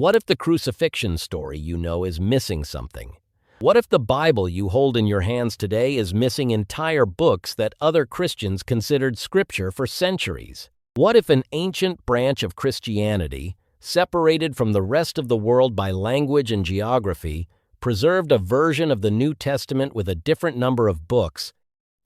What if the crucifixion story you know is missing something? What if the Bible you hold in your hands today is missing entire books that other Christians considered scripture for centuries? What if an ancient branch of Christianity, separated from the rest of the world by language and geography, preserved a version of the New Testament with a different number of books,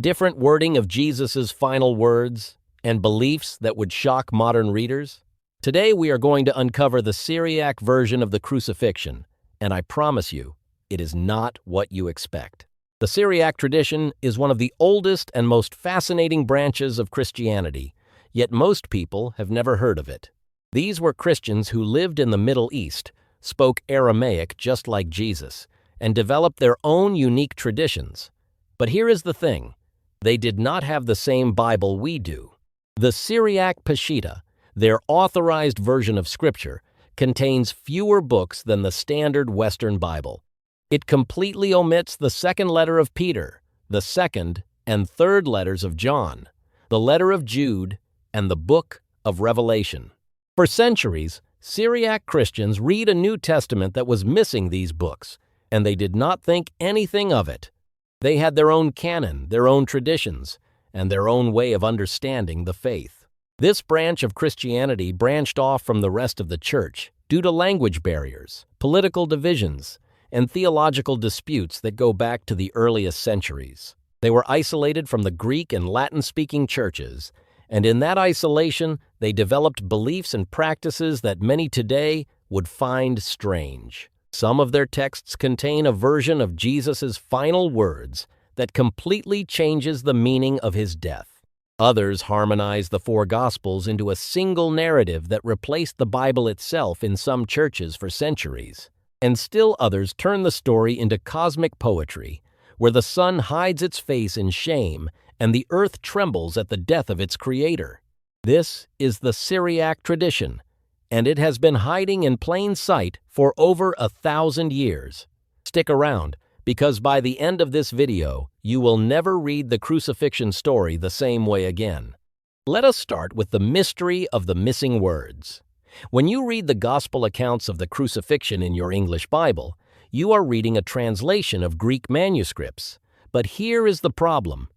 different wording of Jesus' final words, and beliefs that would shock modern readers? Today we are going to uncover the Syriac version of the crucifixion, and I promise you, it is not what you expect. The Syriac tradition is one of the oldest and most fascinating branches of Christianity, yet most people have never heard of it. These were Christians who lived in the Middle East, spoke Aramaic just like Jesus, and developed their own unique traditions. But here is the thing: they did not have the same Bible we do. The Syriac Peshita, their authorized version of Scripture, contains fewer books than the standard Western Bible. It completely omits the second letter of Peter, the second and third letters of John, the letter of Jude, and the book of Revelation. For centuries, Syriac Christians read a New Testament that was missing these books, and they did not think anything of it. They had their own canon, their own traditions, and their own way of understanding the faith. This branch of Christianity branched off from the rest of the church due to language barriers, political divisions, and theological disputes that go back to the earliest centuries. They were isolated from the Greek and Latin-speaking churches, and in that isolation, they developed beliefs and practices that many today would find strange. Some of their texts contain a version of Jesus' final words that completely changes the meaning of his death. Others harmonize the four Gospels into a single narrative that replaced the Bible itself in some churches for centuries. And still others turn the story into cosmic poetry, where the sun hides its face in shame and the earth trembles at the death of its creator. This is the Syriac tradition, and it has been hiding in plain sight for over 1,000 years. Stick around, because by the end of this video, you will never read the crucifixion story the same way again. Let us start with the mystery of the missing words. When you read the gospel accounts of the crucifixion in your English Bible, you are reading a translation of Greek manuscripts. But here is the problem.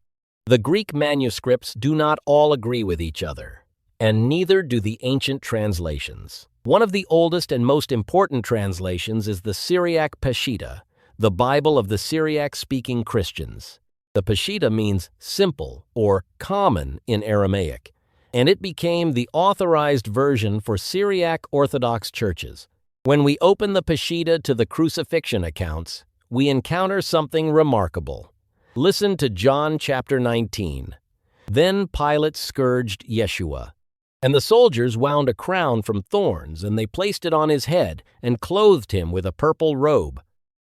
The Greek manuscripts do not all agree with each other, and neither do the ancient translations. One of the oldest and most important translations is the Syriac Peshita, the Bible of the Syriac-speaking Christians. The Peshita means simple or common in Aramaic, and it became the authorized version for Syriac Orthodox churches. When we open the Peshita to the crucifixion accounts, we encounter something remarkable. Listen to John chapter 19. Then Pilate scourged Yeshua, and the soldiers wound a crown from thorns, and they placed it on his head and clothed him with a purple robe.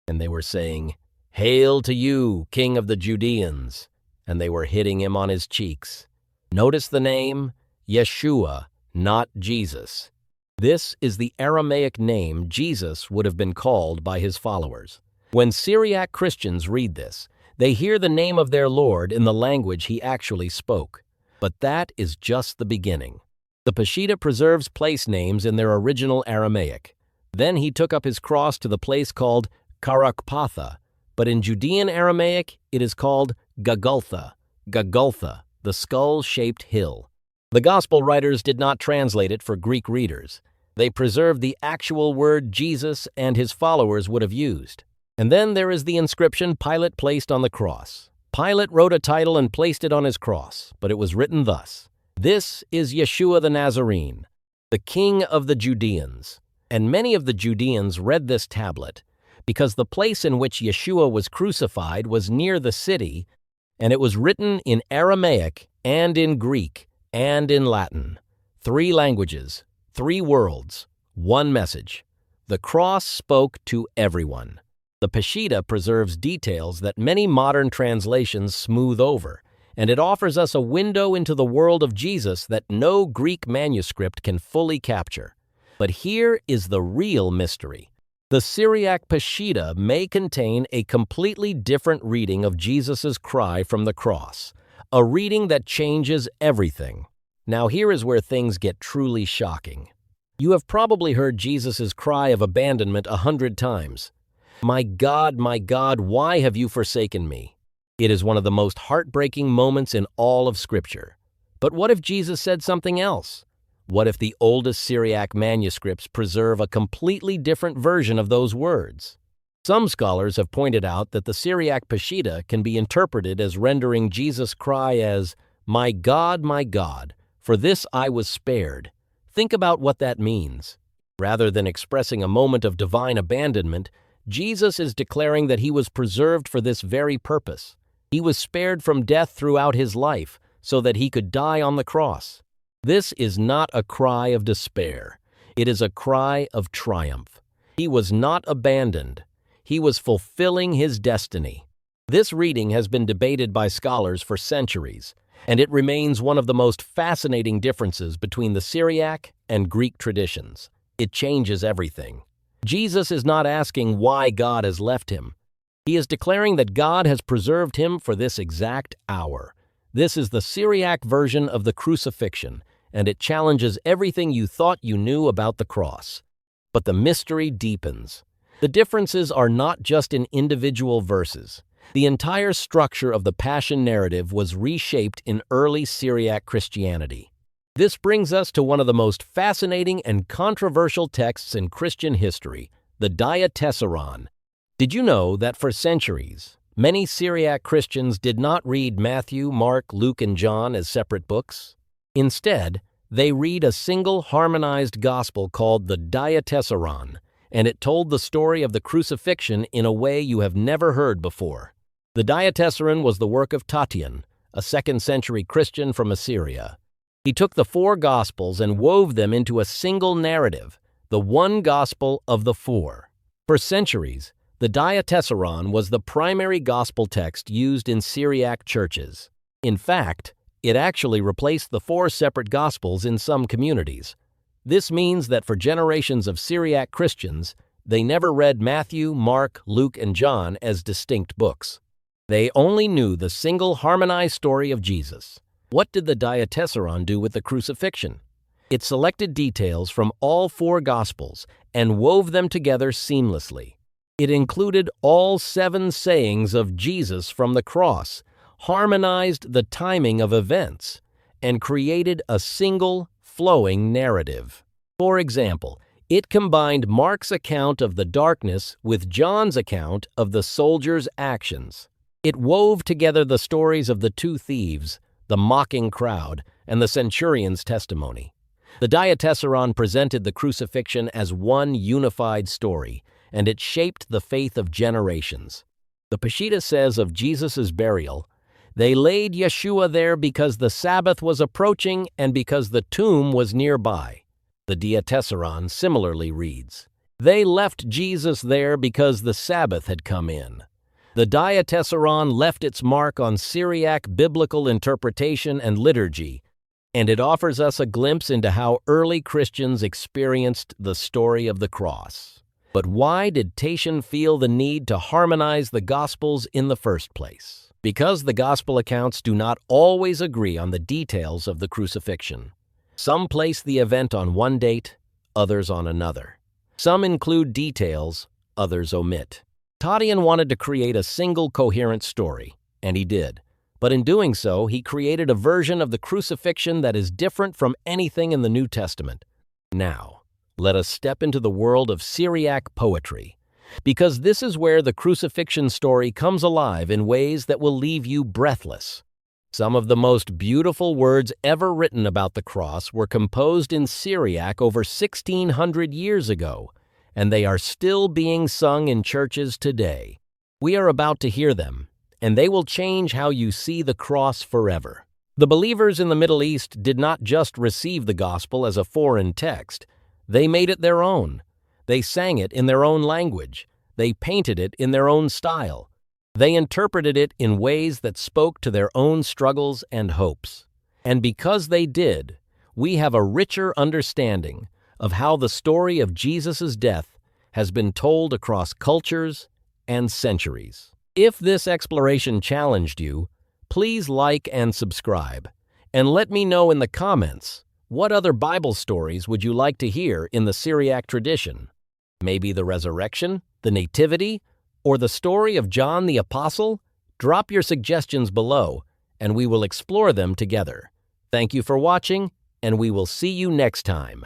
And they were saying, "Hail to you, King of the Judeans!" And they were hitting him on his cheeks. Notice the name, Yeshua, not Jesus. This is the Aramaic name Jesus would have been called by his followers. When Syriac Christians read this, they hear the name of their Lord in the language he actually spoke. But that is just the beginning. The Peshita preserves place names in their original Aramaic. Then he took up his cross to the place called Karakpatha, but in Judean Aramaic it is called Golgotha, the skull-shaped hill. The Gospel writers did not translate it for Greek readers. They preserved the actual word Jesus and his followers would have used. And then there is the inscription Pilate placed on the cross. Pilate wrote a title and placed it on his cross, but it was written thus: "This is Yeshua the Nazarene, the King of the Judeans." And many of the Judeans read this tablet, because the place in which Yeshua was crucified was near the city, and it was written in Aramaic and in Greek and in Latin. 3 languages, 3 worlds, 1 message. The cross spoke to everyone. The Peshita preserves details that many modern translations smooth over, and it offers us a window into the world of Jesus that no Greek manuscript can fully capture. But here is the real mystery. The Syriac Peshita may contain a completely different reading of Jesus' cry from the cross, a reading that changes everything. Now here is where things get truly shocking. You have probably heard Jesus' cry of abandonment 100 times. My God, why have you forsaken me? It is one of the most heartbreaking moments in all of Scripture. But what if Jesus said something else? What if the oldest Syriac manuscripts preserve a completely different version of those words? Some scholars have pointed out that the Syriac Peshita can be interpreted as rendering Jesus' cry as, my God, for this I was spared. Think about what that means. Rather than expressing a moment of divine abandonment, Jesus is declaring that he was preserved for this very purpose. He was spared from death throughout his life so that he could die on the cross. This is not a cry of despair. It is a cry of triumph. He was not abandoned. He was fulfilling his destiny. This reading has been debated by scholars for centuries, and it remains one of the most fascinating differences between the Syriac and Greek traditions. It changes everything. Jesus is not asking why God has left him. He is declaring that God has preserved him for this exact hour. This is the Syriac version of the Crucifixion, and it challenges everything you thought you knew about the cross. But the mystery deepens. The differences are not just in individual verses. The entire structure of the Passion narrative was reshaped in early Syriac Christianity. This brings us to one of the most fascinating and controversial texts in Christian history, the Diatesseron. Did you know that for centuries, many Syriac Christians did not read Matthew, Mark, Luke, and John as separate books? Instead, they read a single harmonized gospel called the Diatesseron, and it told the story of the crucifixion in a way you have never heard before. The Diatesseron was the work of Tatian, a 2nd century Christian from Assyria. He took the 4 Gospels and wove them into a single narrative, the one Gospel of the 4. For centuries, the Diatesseron was the primary Gospel text used in Syriac churches. In fact, it actually replaced the 4 separate Gospels in some communities. This means that for generations of Syriac Christians, they never read Matthew, Mark, Luke, and John as distinct books. They only knew the single harmonized story of Jesus. What did the Diatesseron do with the crucifixion? It selected details from all 4 Gospels and wove them together seamlessly. It included all 7 sayings of Jesus from the cross, harmonized the timing of events, and created a single, flowing narrative. For example, it combined Mark's account of the darkness with John's account of the soldiers' actions. It wove together the stories of the 2 thieves, the mocking crowd, and the centurion's testimony. The Diatesseron presented the crucifixion as one unified story, and it shaped the faith of generations. The Peshita says of Jesus' burial, "They laid Yeshua there because the Sabbath was approaching and because the tomb was nearby." The Diatesseron similarly reads, "They left Jesus there because the Sabbath had come in." The Diatesseron left its mark on Syriac biblical interpretation and liturgy, and it offers us a glimpse into how early Christians experienced the story of the cross. But why did Tatian feel the need to harmonize the Gospels in the first place? Because the Gospel accounts do not always agree on the details of the crucifixion. Some place the event on one date, others on another. Some include details, others omit. Tatian wanted to create a single coherent story, and he did. But in doing so, he created a version of the crucifixion that is different from anything in the New Testament. Now, let us step into the world of Syriac poetry, because this is where the crucifixion story comes alive in ways that will leave you breathless. Some of the most beautiful words ever written about the cross were composed in Syriac over 1,600 years ago, and they are still being sung in churches today. We are about to hear them, and they will change how you see the cross forever. The believers in the Middle East did not just receive the gospel as a foreign text. They made it their own. They sang it in their own language. They painted it in their own style. They interpreted it in ways that spoke to their own struggles and hopes. And because they did, we have a richer understanding of how the story of Jesus' death has been told across cultures and centuries. If this exploration challenged you, please like and subscribe, and let me know in the comments, What other Bible stories would you like to hear in the Syriac tradition? Maybe the resurrection, the nativity, or the story of John the Apostle? Drop your suggestions below, and we will explore them together. Thank you for watching, and we will see you next time.